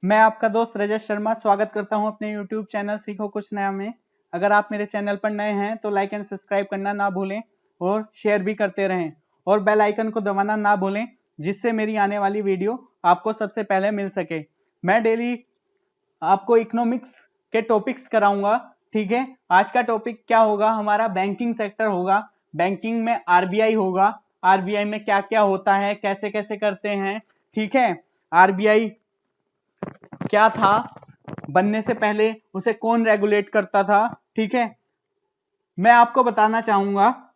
मैं आपका दोस्त रजत शर्मा स्वागत करता हूं अपने YouTube चैनल सीखो कुछ नया में। अगर आप मेरे चैनल पर नए हैं तो लाइक एंड सब्सक्राइब करना ना भूलें और शेयर भी करते रहें और बेल आइकन को दबाना ना भूलें, जिससे मेरी आने वाली वीडियो आपको सबसे पहले मिल सके। मैं डेली आपको इकोनॉमिक्स के टॉपिक्स कराऊंगा। ठीक है, आज का टॉपिक क्या होगा? हमारा बैंकिंग सेक्टर होगा। बैंकिंग में आरबीआई होगा। आरबीआई में क्या क्या होता है, कैसे कैसे करते हैं। ठीक है, आरबीआई क्या था, बनने से पहले उसे कौन रेगुलेट करता था। ठीक है, मैं आपको बताना चाहूंगा,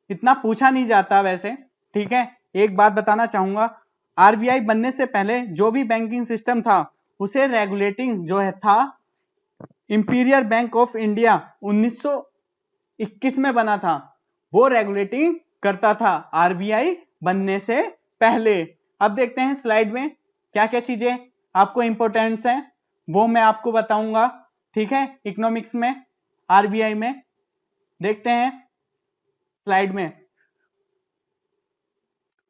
इतना पूछा नहीं जाता वैसे। ठीक है, एक बात बताना चाहूंगा, आरबीआई बनने से पहले जो भी बैंकिंग सिस्टम था उसे रेगुलेटिंग जो है था इंपीरियल बैंक ऑफ इंडिया 1921 में बना था। वो रेगुलेटिंग करता था आरबीआई बनने से पहले। अब देखते हैं स्लाइड में क्या क्या चीजें आपको इंपॉर्टेंट्स है, वो मैं आपको बताऊंगा। ठीक है, इकोनॉमिक्स में आरबीआई में देखते हैं स्लाइड में।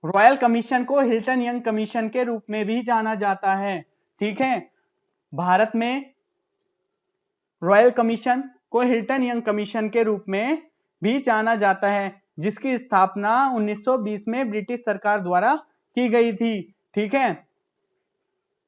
रॉयल कमीशन को हिल्टन यंग कमीशन के रूप में भी जाना जाता है। ठीक है, भारत में रॉयल कमीशन को हिल्टन यंग कमीशन के रूप में भी जाना जाता है, जिसकी स्थापना 1920 में ब्रिटिश सरकार द्वारा की गई थी। ठीक है,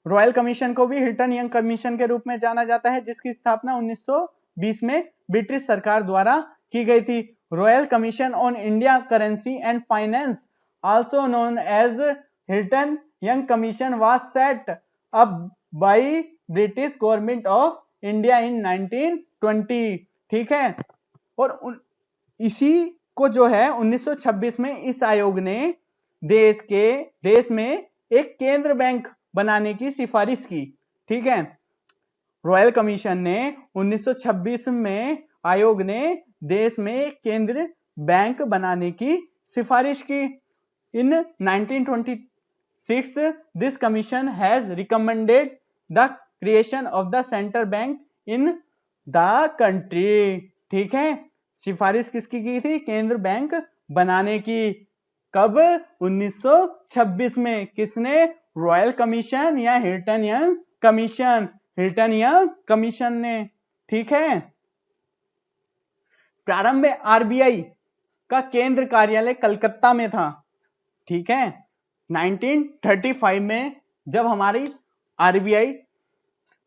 रॉयल कमीशन को भी हिल्टन यंग कमीशन के रूप में जाना जाता है, जिसकी स्थापना 1920 में ब्रिटिश सरकार द्वारा की गई थी। Royal commission on India currency and finance, also known as Hilton Young commission, was set up by British government of India in 1920। ठीक है, और इसी को जो है 1926 में इस आयोग ने देश में एक केंद्र बैंक बनाने की सिफारिश की। ठीक है, रॉयल कमीशन ने 1926 में आयोग ने देश में एक केंद्र बैंक बनाने की सिफारिश की। इन 1926 this commission has recommended the creation of the central bank in the country. ठीक है, सिफारिश किसकी की थी? केंद्र बैंक बनाने की। कब? 1926 में। किसने? रॉयल कमीशन या Hilton Young commission? Hilton Young commission ने। ठीक है, प्रारंभ में आरबीआई का केंद्र कार्यालय कलकत्ता में था। ठीक है, 1935 में जब हमारी आरबीआई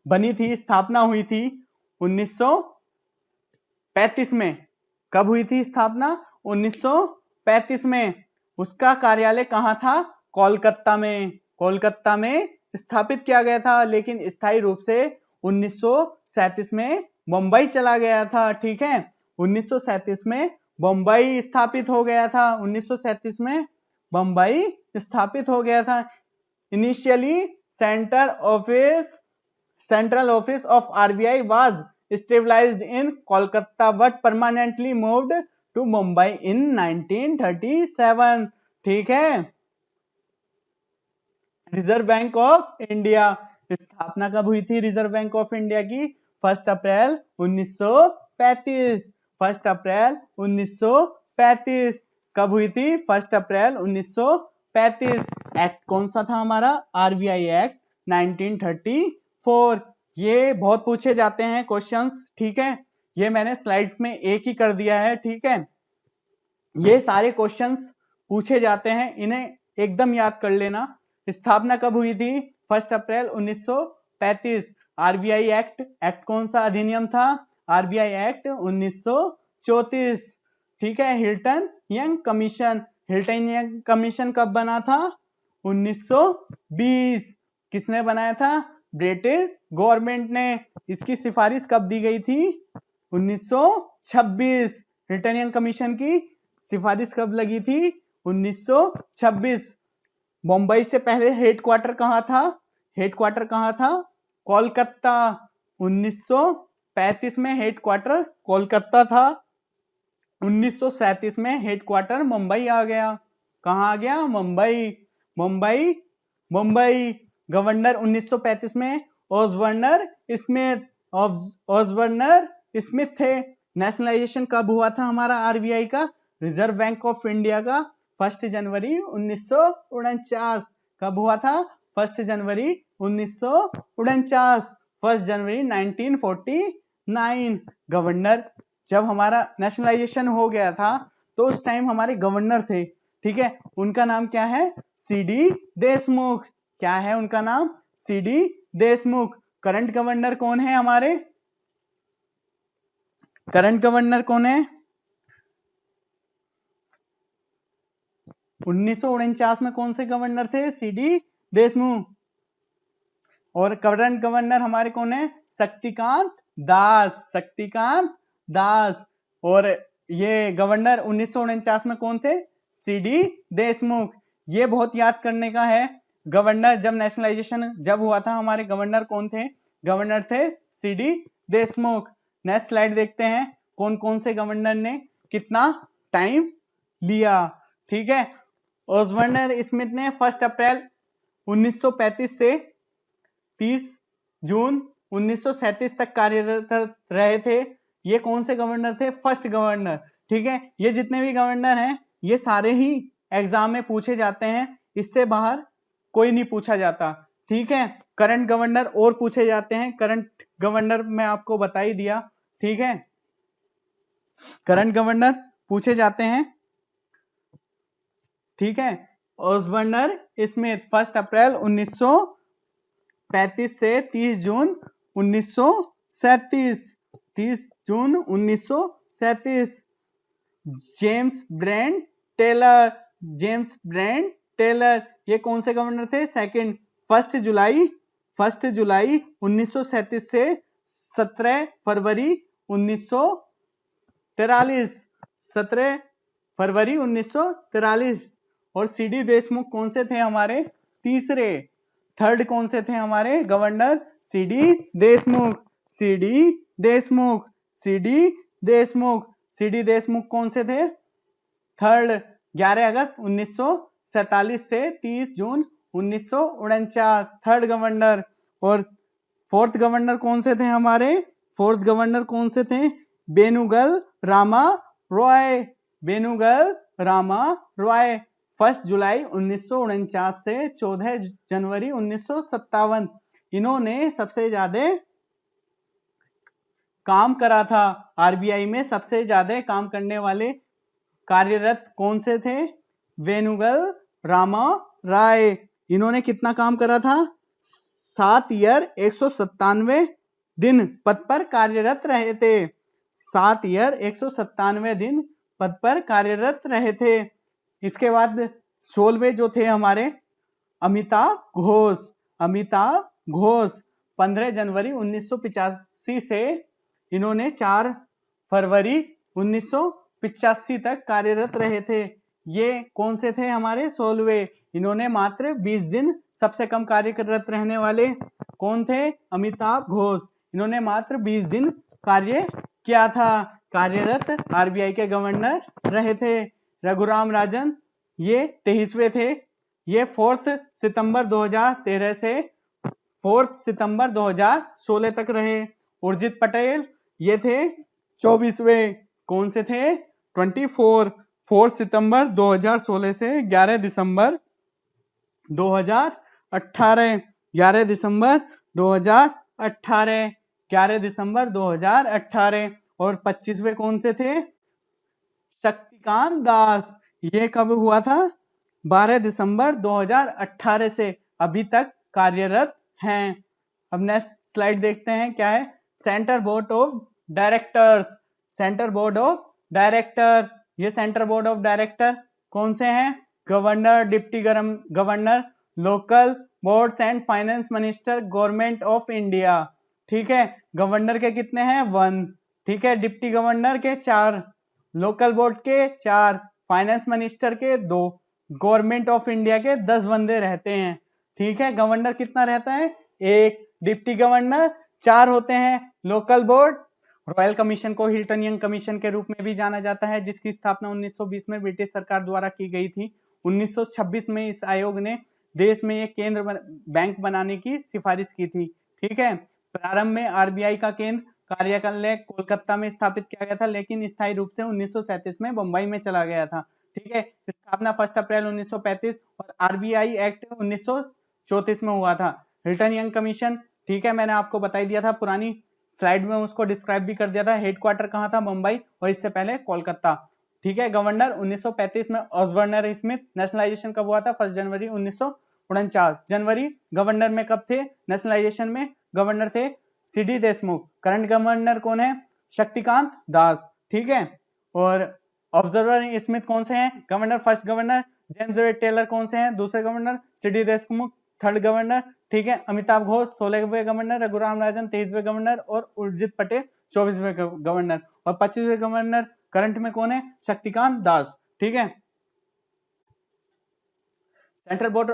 बनी थी, स्थापना हुई थी 1935 में। कब हुई थी स्थापना? 1935 में। उसका कार्यालय कहां था? कोलकाता में। कोलकाता में स्थापित किया गया था, लेकिन स्थायी रूप से 1937 में मुंबई चला गया था। ठीक है, 1937 में मुंबई स्थापित हो गया था। 1937 में मुंबई स्थापित हो गया था। Initially central office of RBI was established in Kolkata but permanently moved to Mumbai in 1937। ठीक है, रिजर्व बैंक ऑफ इंडिया, स्थापना कब हुई थी रिजर्व बैंक ऑफ इंडिया की? 1 अप्रैल 1935। 1 अप्रैल 1935 कब हुई थी? 1 अप्रैल 1935। एक्ट कौन सा था हमारा? RBI act 1934। ये बहुत पूछे जाते हैं क्वेश्चंस। ठीक है, ये मैंने स्लाइड्स में एक ही कर दिया है। ठीक है, ये सारे क्वेश्चंस पूछे जाते हैं, इन्हें एकदम याद कर लेना। स्थापना कब हुई थी? 1 अप्रैल 1935। आरबीआई एक्ट कौन सा अधिनियम था? RBI act 1934। ठीक है, हिल्टन यंग कमीशन कब बना था? 1920। किसने बनाया था? ब्रिटिश गवर्नमेंट ने। इसकी सिफारिश कब दी गई थी? 1926। हिल्टन यंग कमीशन की सिफारिश कब लगी थी? 1926। मुंबई से पहले हेडक्वार्टर कहां था? हेडक्वार्टर कहां था? कोलकाता। 1935 में हेडक्वार्टर कोलकाता था। 1937 में हेडक्वार्टर मुंबई आ गया। कहां आ गया? मुंबई। मुंबई मुंबई। गवर्नर 1935 में ऑसवर्नर स्मिथ थे। नेशनलाइजेशन कब हुआ था हमारा आरबीआई का? रिजर्व बैंक ऑफ इंडिया का 1 जनवरी 1949। कब हुआ था? 1 जनवरी 1949, 1 जनवरी 1949। गवर्नर, जब हमारा नेशनलाइजेशन हो गया था तो उस टाइम हमारे गवर्नर थे, ठीक है, उनका नाम क्या है? सीडी देशमुख। क्या है उनका नाम? सीडी देशमुख। करंट गवर्नर कौन है हमारे? करंट गवर्नर कौन है? 1949 में कौन से गवर्नर थे? सीडी देशमुख। और करंट गवर्नर हमारे कौन है? शक्तिकांत दास। शक्तिकांत दास। और ये गवर्नर 1949 में कौन थे? सीडी देशमुख। ये बहुत याद करने का है। गवर्नर जब नेशनलाइजेशन जब हुआ था, हमारे गवर्नर कौन थे? गवर्नर थे सीडी देशमुख। नेक्स्ट स्लाइड देखते हैं, कौन कौन से गवर्नर ने कितना टाइम लिया, ठीक है। ऑसबर्न स्मिथ ने 1 अप्रैल 1935 से 30 जून 1937 तक कार्यरत रहे थे। ये कौन से गवर्नर थे? फर्स्ट गवर्नर, ठीक है। ये जितने भी गवर्नर हैं ये सारे ही एग्जाम में पूछे जाते हैं, इससे बाहर कोई नहीं पूछा जाता, ठीक है। करंट गवर्नर और पूछे जाते हैं, करंट गवर्नर मैं आपको बता ही दिया, ठीक है। करंट गवर्नर पूछे जाते हैं, ठीक है। ऑसबर्न स्मिथ 1 अप्रैल 1935 से 30 June 1937। 30 June 1937। James Brent Taylor. James Brent Taylor, ये कौन से गवर्नर थे? सेकंड। 1 जुलाई 1937 से 17 फरवरी 1943। 17 फरवरी 1943। और सीडी देशमुख कौन से थे हमारे? तीसरे। थर्ड कौन से थे हमारे governor? CD Deshmukh. CD Deshmukh. CD Deshmukh. CD Deshmukh कौन से थे? थर्ड। 11 अगस्त 1947 से 30 जून 1949, थर्ड गवर्नर। और फोर्थ गवर्नर कौन से थे हमारे? फोर्थ गवर्नर कौन से थे? बेनुगल रामा रॉय। बेनुगल रामा रॉय। 1 जुलाई 1949 से 14 जनवरी 1957। इन्होंने सबसे ज्यादा काम करा था। आरबीआई में सबसे ज्यादा काम करने वाले कार्यरत कौन से थे? वेनुगल रामा राय। इन्होंने कितना काम करा था? 7 ईयर 197 दिन पद पर कार्यरत रहे थे। 7 ईयर 197 दिन पद पर कार्यरत रहे थे। इसके बाद 16वें जो थे हमारे अमिताभ घोष। अमिताभ घोष 15 जनवरी 1985 से इन्होंने 4 फरवरी 1985 तक कार्यरत रहे थे। ये कौन से थे हमारे? 16वें। इन्होंने मात्र 20 दिन सबसे कम कार्यरत रहने वाले कौन थे? अमिताभ घोष। इन्होंने मात्र 20 दिन कार्य किया था। कार्यरत आरबीआई के गवर्नर रहे थे। रघुराम राजन ये 23वें थे। ये 4 सितंबर 2013 से 4 सितंबर 2016 तक रहे। उर्जित पटेल ये थे 24वें। कौन से थे? 4 सितंबर 2016 से 11 दिसंबर 2018। 11 दिसंबर 2018। 11 दिसंबर 2018। और 25वें कौन से थे? शक्तिकांत दास। ये कब हुआ था? 12 दिसंबर 2018 से अभी तक कार्यरत हैं। अब नेक्स्ट स्लाइड देखते हैं, क्या है? Centre board of directors. Centre board of director. ये सेंटर बोर्ड ऑफ डायरेक्टर कौन से हैं? Governor, deputy governor, local boards and finance minister, government of India, ठीक है। गवर्नर के कितने हैं? 1, ठीक है। डिप्टी गवर्नर के 4, लोकल बोर्ड के 4, फाइनेंस मिनिस्टर के 2, गवर्नमेंट ऑफ इंडिया के 10 बंदे रहते हैं, ठीक है। गवर्नर कितना रहता है? 1। डिप्टी गवर्नर 4 होते हैं। लोकल बोर्ड, रॉयल कमीशन को हिल्टन यंग कमीशन के रूप में भी जाना जाता है, जिसकी स्थापना 1920 में ब्रिटिश सरकार द्वारा की गई थी। 1926 में इस आयोग ने देश में एक केंद्र बैंक बनाने की सिफारिश की थी, ठीक है। प्रारंभ में आरबीआई का केंद्र कार्यालय कोलकाता में स्थापित किया गया था, लेकिन स्थायी रूप से 1937 में बंबई में चला गया था, ठीक है। स्थापना 1 अप्रैल 1935 और आरबीआई एक्ट 1934 में हुआ था। हिल्टन यंग कमीशन, ठीक है, मैंने आपको बता ही दिया था, पुरानी स्लाइड में उसको डिस्क्राइब भी कर दिया था। हेडक्वार्टर कहाँ था? मुंबई, और इससे पहले कोलकाता, ठीक है। गवर्नर 1935 में ऑसबर्नर स्मिथ। नेशनलाइजेशन कब हुआ था? 1 जनवरी 1949। जनवरी गवर्नर में कब थे? नेशनलाइजेशन में गवर्नर थे सीडी देशमुख। करंट गवर्नर कौन है? शक्तिकांत दास, ठीक है। और ऑब्जर्वर स्मिथ कौन से हैं? Governor, first governor. James Taylor कौन से हैं? दूसरे governor. CD Deshmukh third governor, ठीक है। अमिताभ घोष 16वें गवर्नर। रघुराम राजन 23वें गवर्नर। और उर्जित पटेल 24वें गवर्नर। और 25वें गवर्नर करंट में कौन है? शक्तिकांत दास, ठीक है। सेंट्रल बोर्ड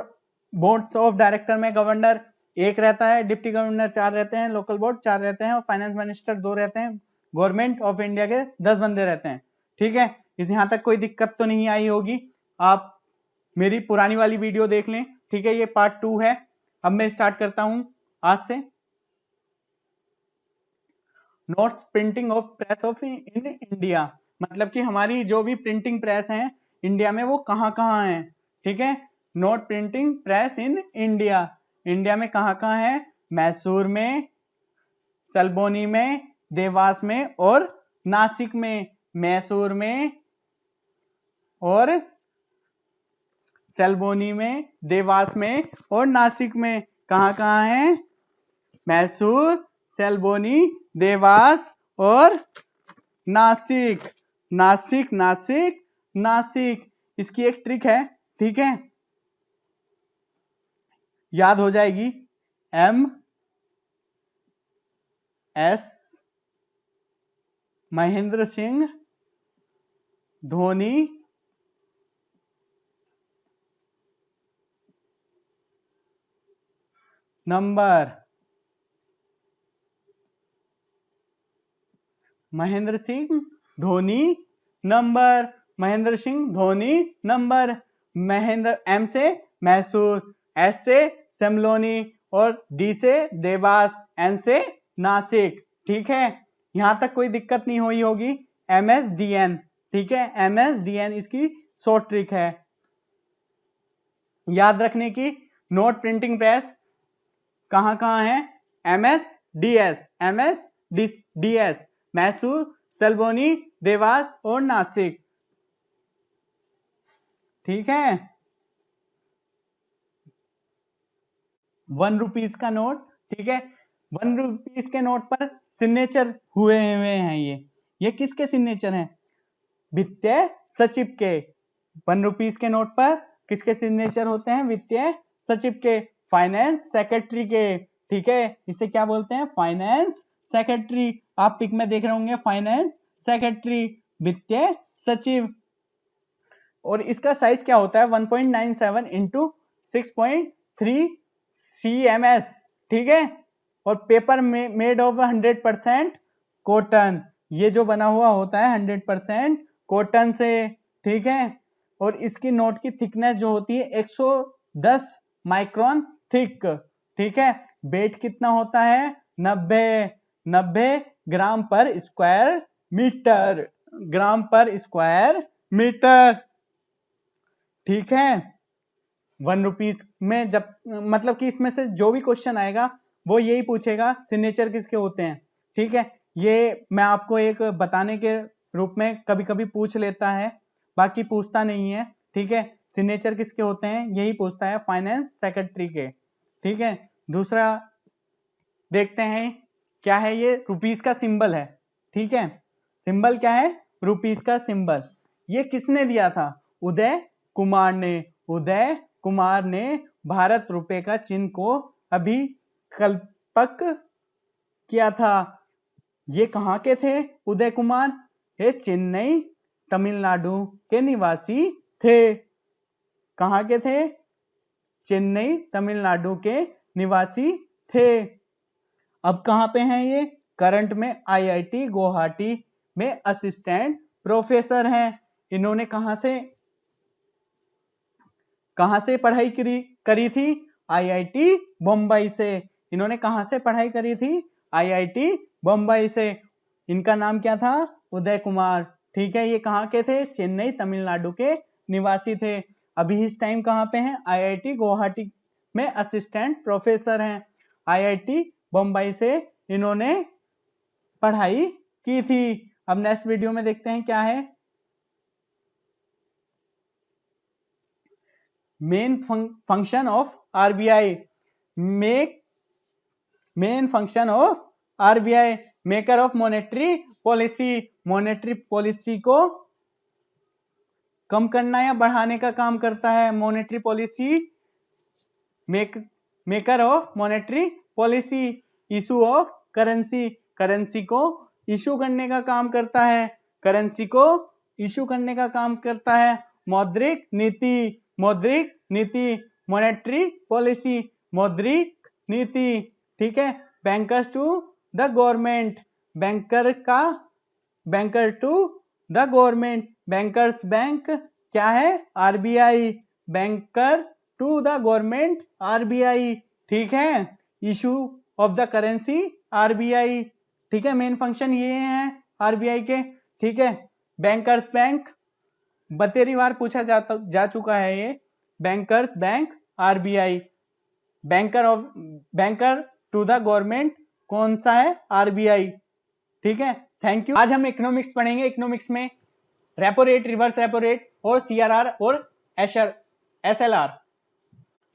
ऑफ डायरेक्टर में गवर्नर 1 रहता है, डिप्टी गवर्नर 4 रहते हैं, लोकल बोर्ड 4 रहते हैं, और फाइनेंस मिनिस्टर 2 रहते हैं। गवर्नमेंट ऑफ इंडिया के 10 बंदे रहते हैं, ठीक है। इस यहां तक कोई दिक्कत तो नहीं आई होगी। आप मेरी पुरानी वाली वीडियो देख लें, ठीक है। ये पार्ट 2 है। अब मैं स्टार्ट करता हूं आज से। Notes printing of press of in India, मतलब कि हमारी जो भी प्रिंटिंग प्रेस है इंडिया में वो कहाँ कहाँ है, ठीक है। Note printing press in India, India में कहाँ कहाँ है? मैसूर में, सलबोनी में, देवास में और नासिक में। मैसूर में और सलबोनी में, देवास में और नासिक में। कहाँ कहाँ है? मैसूर, सलबोनी, देवास और नासिक। नासिक नासिक नासिक। इसकी एक ट्रिक है, ठीक है, याद हो जाएगी। MS Mahendra Singh Dhoni number, Mahendra Singh Dhoni number, Mahendra Singh Dhoni number. Mahendra, M से मैसूर, S से सेमलोनी और D से देवास, N से नासिक, ठीक है। यहां तक कोई दिक्कत नहीं हुई होगी। MSDN, ठीक है, MSDN इसकी शॉर्ट ट्रिक है याद रखने की। नोट प्रिंटिंग प्रेस कहां कहां है? MSDS, MSDS, मैसूर, सलबोनी, देवास और नासिक, ठीक है। 1 रुपीज का नोट, ठीक है। 1 रुपीज के नोट पर सिग्नेचर हुए हैं। ये किसके सिग्नेचर हैं? वित्तीय सचिव के। 1 रुपीज के नोट पर किसके सिग्नेचर होते हैं? वित्तीय सचिव के, फाइनेंस सेक्रेटरी के, ठीक है। इसे क्या बोलते हैं? Finance secretary. आप पिक में देख रहे होंगे, फाइनेंस सेक्रेटरी, वित्तीय सचिव। और इसका साइज क्या होता है? 1.97 इंटू 6.3 cms, ठीक है। और पेपर मेड ऑफ 100% कॉटन, ये जो बना हुआ होता है 100% कॉटन से, ठीक है। और इसकी नोट की थिकनेस जो होती है 110 माइक्रोन थिक, ठीक है। वेट कितना होता है? 90 ग्राम पर स्क्वायर मीटर, ग्राम पर स्क्वायर मीटर, ठीक है। 1 रुपीज में जब, मतलब कि इसमें से जो भी क्वेश्चन आएगा वो यही पूछेगा सिग्नेचर किसके होते हैं, ठीक है। ये मैं आपको एक बताने के रूप में कभी कभी पूछ लेता है, बाकी पूछता नहीं है, ठीक है। सिग्नेचर किसके होते हैं यही पूछता है, फाइनेंस सेक्रेटरी के, ठीक है। दूसरा देखते हैं क्या है, ये रुपीस का सिंबल है, ठीक है। सिंबल क्या है? रुपीस का सिंबल। ये किसने दिया था? उदय कुमार ने। उदय कुमार ने भारत रुपए का चिन्ह को अभिकल्पक किया था। ये कहाँ के थे उदय कुमार? ये चेन्नई तमिलनाडु के निवासी थे। कहाँ के थे? चेन्नई तमिलनाडु के निवासी थे। अब कहाँ पे हैं ये? करंट में IIT गुवाहाटी में असिस्टेंट प्रोफेसर हैं। इन्होंने कहाँ से पढ़ाई करी थी? IIT बम्बई से। इन्होंने कहाँ से पढ़ाई करी थी? IIT बम्बई से। इनका नाम क्या था? उदय कुमार, ठीक है। ये कहाँ के थे? चेन्नई तमिलनाडु के निवासी थे। अभी इस टाइम कहाँ पे हैं? IIT गुवाहाटी में असिस्टेंट प्रोफेसर हैं। IIT बम्बई से इन्होंने पढ़ाई की थी। अब नेक्स्ट वीडियो में देखते हैं क्या है। Main function of RBI, main function of RBI, maker of monetary policy, monetary policy को कम करना या बढ़ाने का काम करता है। Monetary policy, maker of monetary policy, issue of currency, currency को इशू करने का काम करता है, करेंसी को इशू करने का काम करता है। मौद्रिक नीति, मौद्रिक नीति, मॉनेटरी पॉलिसी, मौद्रिक नीति, ठीक है। Bankers to the government, banker का, banker to the government, bankers bank क्या है? RBI, banker to the government RBI, ठीक है। Issue of the currency RBI, ठीक है। मेन फंक्शन ये हैं RBI के, ठीक है। बैंकर्स बैंक 32 बार पूछा जा चुका है ये। Bankers bank RBI, banker to the government कौन सा है? RBI, ठीक है। Thank you. आज हम इकोनॉमिक्स पढ़ेंगे। इकोनॉमिक्स में repo rate, reverse repo rate और CRR और SLR।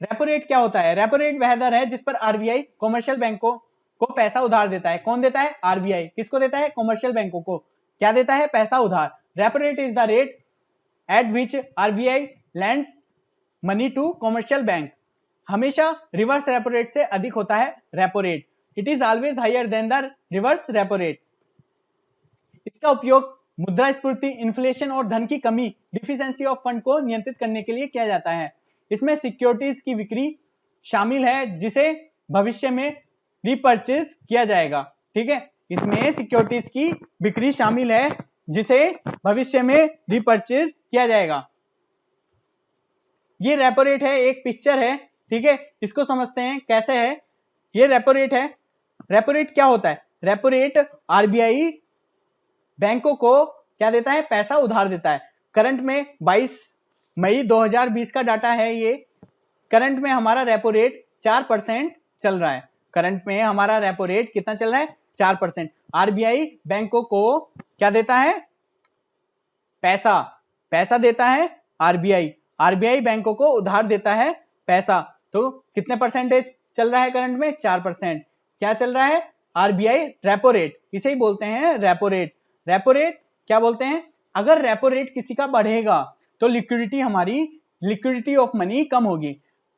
रेपो रेट क्या होता है? रेपो रेट वह दर है जिस पर RBI कॉमर्शियल बैंकों को पैसा उधार देता है। कौन देता है? RBI। किसको देता है? कॉमर्शियल बैंकों को। क्या देता है? पैसा उधार। Repo rate is the rate at which RBI lends money to commercial bank. हमेशा रिवर्स रेपो रेट से अधिक होता है repo rate. It is always higher than the reverse repo rate. इसका उपयोग मुद्रास्फीति, इन्फ्लेशन और धन की कमी, डिफिशिएंसी ऑफ फंड को नियंत्रित करने के लिए किया जाता है। इसमें सिक्योरिटीज की बिक्री शामिल है जिसे भविष्य में रिपर्चेज किया जाएगा, ठीक है। इसमें सिक्योरिटीज की बिक्री शामिल है जिसे भविष्य में रिपर्चेज किया जाएगा। ये रेपो रेट है, एक पिक्चर है, ठीक है। इसको समझते हैं कैसे है। ये रेपो रेट है। रेपो रेट क्या होता है? रेपो रेट RBI बैंकों को क्या देता है? पैसा उधार देता है। करंट में 22 मई 2020 का डाटा है ये। करंट में हमारा रेपो रेट 4% चल रहा है। करंट में हमारा रेपो रेट कितना चल रहा है? 4%। RBI बैंकों को क्या देता है? पैसा, पैसा देता है RBI बैंकों को उधार देता है पैसा। तो कितने परसेंटेज चल रहा है करंट में? 4%। क्या चल रहा है? RBI रेपो रेट, इसे ही बोलते हैं रेपो रेट। रेपो रेट क्या बोलते हैं? अगर रेपो रेट किसी का बढ़ेगा तो लिक्विडिटी, हमारी लिक्विडिटी ऑफ मनी कम होगी।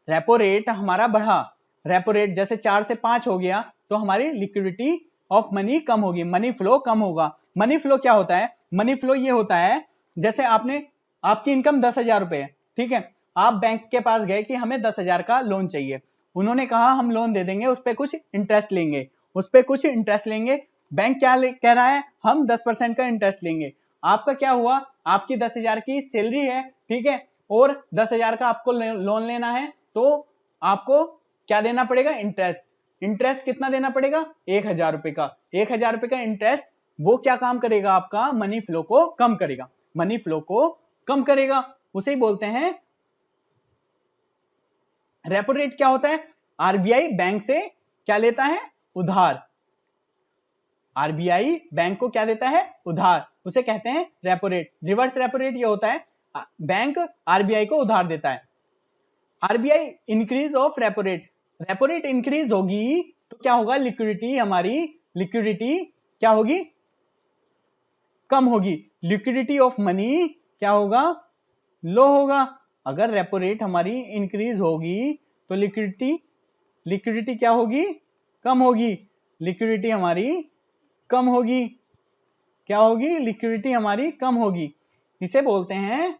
रेपो रेट हमारा बढ़ा, रेपो रेट जैसे 4 से 5 हो गया तो हमारी लिक्विडिटी ऑफ मनी कम होगी, मनी फ्लो कम होगा। मनी फ्लो क्या होता है? मनी फ्लो ये होता है जैसे आपकी इनकम 10,000 रुपए है, ठीक है। आप बैंक के पास गए कि हमें 10,000 का लोन चाहिए। उन्होंने कहा हम लोन दे देंगे, उस पर कुछ इंटरेस्ट लेंगे, उस पर कुछ इंटरेस्ट लेंगे। बैंक क्या कह रहा है? हम 10% का इंटरेस्ट लेंगे। आपका क्या हुआ? आपकी 10,000 की सैलरी है, ठीक है, और 10,000 का आपको लोन लेना है, तो आपको क्या देना पड़ेगा? इंटरेस्ट। इंटरेस्ट कितना देना पड़ेगा? 1,000 रुपए का। 1,000 रुपए का इंटरेस्ट वो क्या काम करेगा? आपका मनी फ्लो को कम करेगा, मनी फ्लो को कम करेगा, उसे ही बोलते हैं रेपो रेट। क्या होता है? RBI बैंक से क्या लेता है? उधार। RBI बैंक को क्या देता है? उधार, उसे कहते हैं repo rate. Reverse repo rate ये होता है बैंक RBI को उधार देता है। RBI increase of repo rate, repo rate increase होगी तो क्या होगा? लिक्विडिटी, हमारी लिक्विडिटी क्या होगी? कम होगी। लिक्विडिटी ऑफ मनी क्या होगा? लो होगा। अगर रेपो रेट हमारी इंक्रीज होगी तो लिक्विडिटी क्या होगी? कम होगी। लिक्विडिटी हमारी कम होगी। क्या होगी? लिक्विडिटी हमारी कम होगी। इसे बोलते हैं,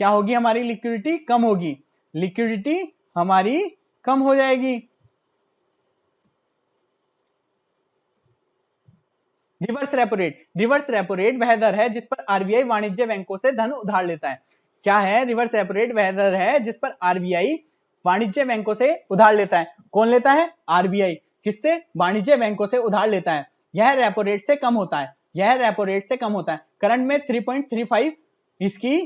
क्या होगी? हमारी लिक्विडिटी कम होगी, लिक्विडिटी हमारी कम हो जाएगी। Reverse repo rate, reverse repo rate वह दर है जिस पर RBI वाणिज्य बैंकों से धन उधार लेता है। क्या है? रिवर्स रेपो रेट वह दर है जिस पर RBI वाणिज्य बैंकों से उधार लेता है। कौन लेता है? RBI। किससे? वाणिज्य बैंकों से उधार लेता है। यह रेपो रेट से कम होता है, यह रेपो रेट से कम होता है। करंट में 3.35 इसकी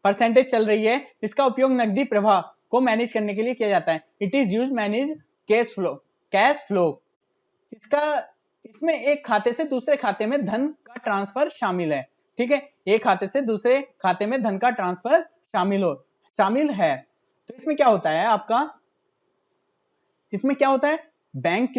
परसेंटेज चल रही है, इसका उपयोग नकदी प्रवाह को मैनेज करने के लिए किया जाता है। It is use manage cash flow. इसमें एक खाते से दूसरे खाते में धन का ट्रांसफर शामिल है। ठीक है, एक खाते से दूसरे खाते में धन का ट्रांसफर शामिल है। तो इसमें क्या होता है आपका, इसमें क्या होता है, बैंक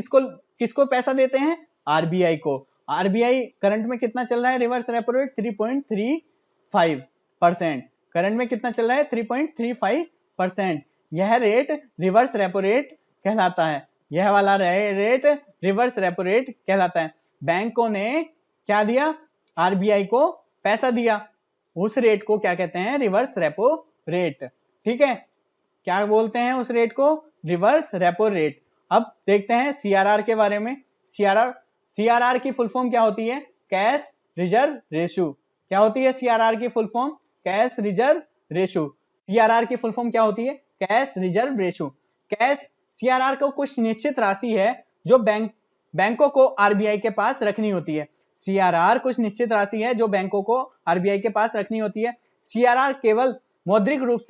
किसको पैसा देते हैं, आरबीआई को। आरबीआई करंट में कितना चल रहा है, रिवर्स रेपो रेट 3.35%। करंट में कितना चल रहा है, 3.35%। यह रेट रिवर्स रेपो रेट कहलाता है। यह वाला रेट रिवर्स रेपो रेट कहलाता है। बैंकों ने क्या दिया, आरबीआई को पैसा दिया, उस रेट को क्या कहते हैं, रिवर्स रेपो रेट। ठीक है, क्या बोलते हैं उस रेट को, रिवर्स रेपो रेट। अब देखते हैं सीआरआर के बारे में। सीआरआर की फुल फॉर्म क्या होती है, कैश रिजर्व रेशियो। क्या होती है सीआरआर की full form, cash reserve ratio. CRR की फुल फॉर्म क्या होती है, कैश रिजर्व रेशियो। सीआरआर को कुछ निश्चित राशि है जो बैंकों को आरबीआई के पास रखनी होती है। सीआरआर कुछ निश्चित राशि है जो बैंकों को आरबीआई के पास रखनी होती है। सीआरआर केवल मौद्रिक रूप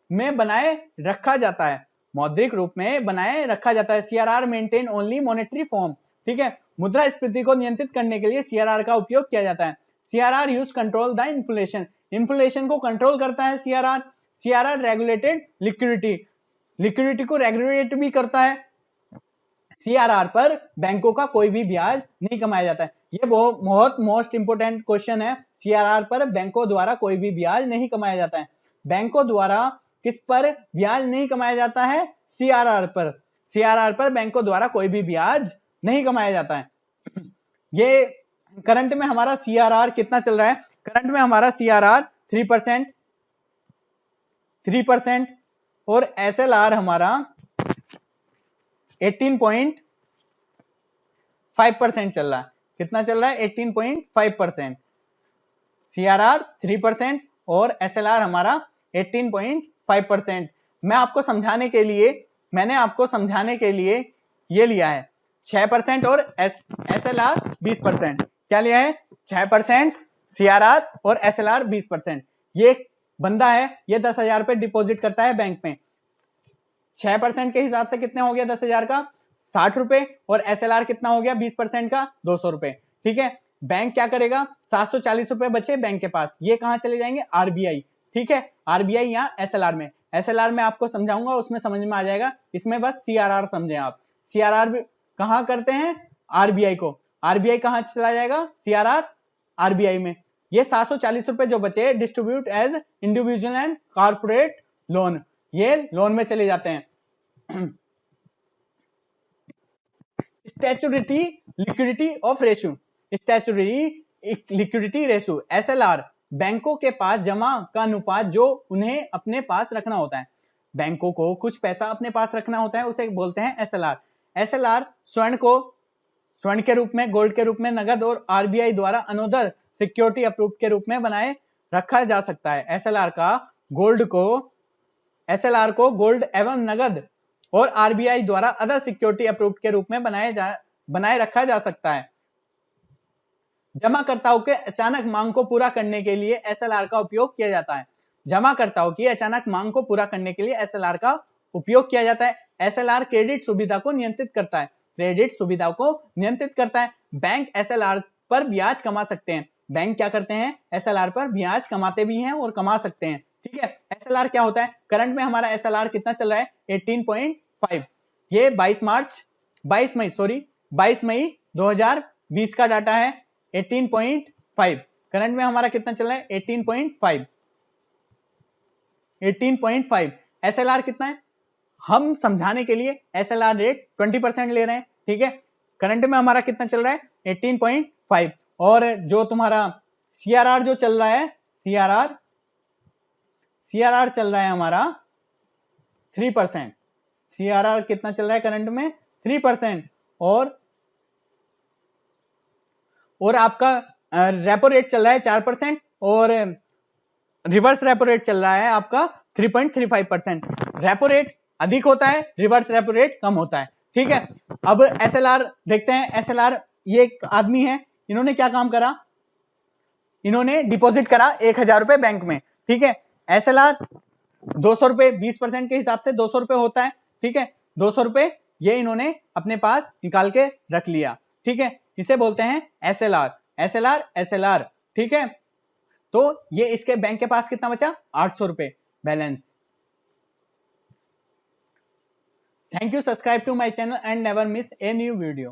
में बनाए रखा जाता है, मौद्रिक रूप में बनाए रखा जाता है। CRR maintain only monetary form. ठीक है, मुद्रास्फीति को नियंत्रित करने के लिए सीआरआर का उपयोग किया जाता है। CRR use control the inflation को कंट्रोल करता है सीआरआर। सीआरआर रेगुलेटेड लिक्विडिटी को रेगुलेट भी करता है। सीआरआर पर बैंकों का कोई भी ब्याज नहीं कमाया जाता है। ये बहुत मोस्ट इंपोर्टेंट क्वेश्चन है। सीआरआर पर बैंकों द्वारा कोई भी ब्याज नहीं कमाया जाता है। बैंकों द्वारा किस पर ब्याज नहीं कमाया जाता है, सीआरआर पर। सीआरआर पर बैंकों द्वारा कोई भी ब्याज नहीं कमाया जाता है। ये करंट में हमारा सीआरआर कितना चल रहा है, करंट में हमारा सीआरआर 3% और एसएलआर हमारा 18.5% चल रहा है। कितना चल रहा है, 18.5%। सीआरआर 3% और एसएलआर हमारा 18.5%। मैंने आपको समझाने के लिए ये लिया है 6% और एसएलआर 20%। क्या लिया है, 6% सीआरआर और एसएलआर 20%। ये बंदा है, ये 10,000 रुपए डिपॉजिट करता है बैंक में। 6% के हिसाब से कितने हो गया 10,000 का, 60 रुपए, और एसएलआर कितना हो गया 20% का, 200 रुपए। ठीक है, बैंक क्या करेगा, 740 रुपए बचे बैंक के पास, ये कहां चले जाएंगे, आरबीआई। ठीक है, आरबीआई यहाँ एसएलआर में। एसएलआर में आपको समझाऊंगा, उसमें समझ में आ जाएगा। इसमें बस सीआरआर समझे आप। सीआरआर कहां करते हैं, आरबीआई को। आरबीआई कहां चला जाएगा, सीआरआर आरबीआई में। ये 740 रुपए जो बचे distribute as individual and corporate loan, ये लोन में चले जाते हैं। Statutory liquidity of ratio, statutory liquidity ratio SLR, बैंकों के पास जमा का अनुपात जो उन्हें अपने पास रखना होता है। बैंकों को कुछ पैसा अपने पास रखना होता है, उसे बोलते हैं एसएलआर। एसएलआर स्वर्ण के रूप में, गोल्ड के रूप में, नगद और आरबीआई द्वारा अनुदर सिक्योरिटी अप्रूव्ड के रूप में बनाए रखा जा सकता है। एसएलआर को गोल्ड एवं नगद और आरबीआई द्वारा अदर सिक्योरिटी अप्रूव्ड के रूप में बनाए रखा जा सकता है। जमाकर्ताओं के अचानक मांग को पूरा करने के लिए एसएलआर का उपयोग किया जाता है। जमाकर्ताओं की अचानक मांग को पूरा करने के लिए एसएलआर का उपयोग किया जाता है। एसएलआर क्रेडिट सुविधा को नियंत्रित करता है। बैंक एसएलआर पर ब्याज कमा सकते हैं। बैंक क्या करते हैं, एसएलआर पर ब्याज कमाते भी हैं और कमा सकते हैं। ठीक है, एसएलआर क्या होता है, करंट में हमारा एसएलआर कितना चल रहा है, 18.5। ये 22 मई 2020 का डाटा है। 18.5 करंट में हमारा कितना चल रहा है, 18.5। एसएलआर कितना है, हम समझाने के लिए एसएलआर रेट 20% ले रहे हैं। ठीक है, करंट में हमारा कितना चल रहा है, 18.5। और जो तुम्हारा सीआरआर जो चल रहा है, सीआरआर चल रहा है हमारा 3%। सीआरआर कितना चल रहा है करंट में, 3%। और आपका रेपो रेट चल रहा है 4% और रिवर्स रेपो रेट चल रहा है आपका 3.35%। रेपो रेट अधिक होता है, रिवर्स रेपो रेट कम होता है। ठीक है, अब एसएलआर देखते हैं। एसएलआर, ये एक आदमी है, इन्होंने क्या काम करा, इन्होंने डिपॉजिट करा 1,000 रुपए बैंक में। ठीक है, SLR 200 रुपए, 20% के हिसाब से 200 रुपए होता है, ठीक है। 200 रुपए ये इन्होंने अपने पास निकाल के रख लिया, ठीक है। इसे बोलते हैं SLR, SLR, SLR, ठीक है। तो ये इसके बैंक के पास कितना बचा, 800 रुपए balance. Thank you, subscribe to my channel and never miss a new video.